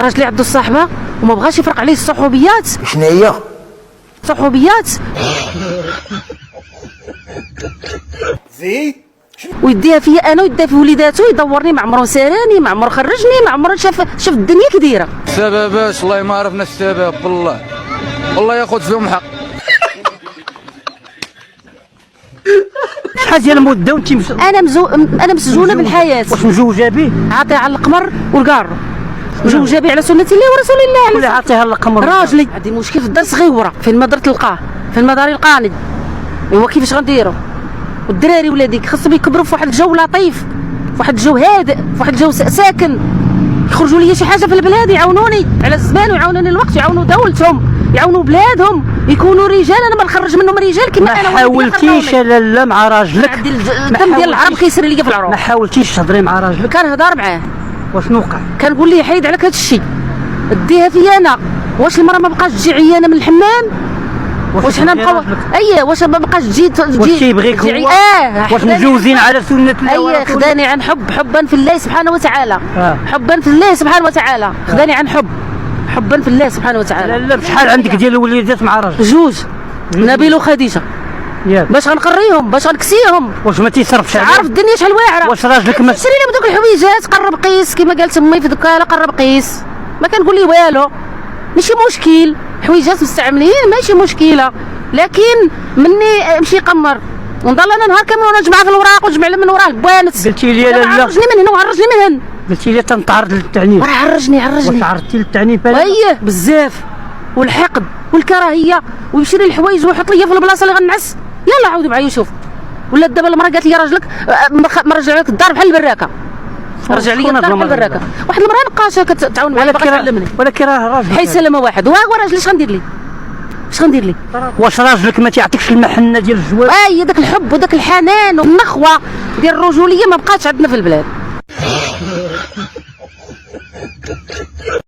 راجلي عنده الصاحبه وما بغاش يفرق عليه الصحوبيات. شنو هي؟ صحوبيات زي ويديها فيا انا ويديها في وليداتو، يدورني ما عمره ساراني، ما عمره خرجني، ما عمره شاف الدنيا كي دايره. سبباش والله ما عرفنا السبب، والله ياخذ فيهم حق. شحال ديال المده وانت انا مسجونه بالحياه. واش مزوجه به؟ عاطيها على القمر والكار، مزوجه به على سنه الله ورسول الله. ولا عاطيها القمر؟ راجلي عندي مشكل في الدار صغيوره، فين ما درت نلقاه، فين ما داري لقاني. ايوا كيفاش غنديرو؟ والدراري ولاديك خاصهم يكبروا في واحد الجو لطيف، في واحد الجو هادئ، في واحد الجو ساكن، يخرجوا لي شي حاجه في البلاد يعاونوني على الزمان ويعاونوني الوقت، يعاونوا دولتهم، يعاونوا بلادهم، يكونوا رجال. انا ما نخرج منهم رجال كما انا. ما حاولتيش لالا مع راجلك؟ الدم ديال العرب كيسري ليا في العروق. ما حاولتيش تهضري مع راجلك؟ كنهضر معاه. وشنو وقع؟ كنقول ليه حيد عليك هذا الشيء، ديها فيا انا. واش المراه ما بقاش تجي عيانه من الحمام؟ واش حنا نبقاو واش ما بقاش تجي واش كيبغيك هو؟ واش مجوزين على سنه الله؟ خداني عن حبا في الله سبحانه وتعالى. حبا في الله سبحانه وتعالى، خداني عن حبا في الله سبحانه وتعالى. لا شحال عندك ديال الوليدات مع راجل؟ جوج، نبيل وخديجه. باش غنقريهم، باش غنكسيهم. واش ما تيصرفش عليهم؟ عارف الدنيا شحال واعره. واش راجلك ما شري لي بدوك الحويجات؟ قرب قيس كما قالت امي في دكاله، قرب قيس. ما كنقول لي والو، ماشي مشكل، حويجات مستعملين ماشي مشكله، لكن مني نمشي قمر ونضل انا نهار كامل ونجمع في الوراق ونجمع من وراه البوانت. قلتي لي لا عرجني من هنا وعرجني من هنا. قلتي لي تنتعرض للتعنيف. راه عرجني واش عرضتي للتعنيف؟ اييه بزاف، والحقد والكراهيه، ويشري الحوايج ويحط لي في البلاصه اللي غنعس. يلا عاودي معايا شوف. ولا دابا المراه قالت لي راجلك مرجع لك الدار بحال البراكه. رجع لي الدار بحال البراكه. واحد المراه نقاشه كتعاون معايا باغا تعلمني. ولكن راه راجل حي سلامه واحد. وراجلي اش غندير لي؟ اش غندير لي؟ واش راجلك ما تيعطيكش المحنه ديال الزواج؟ داك الحب وداك الحنان والنخوه ديال الرجوليه ما بقاتش عندنا في البلاد.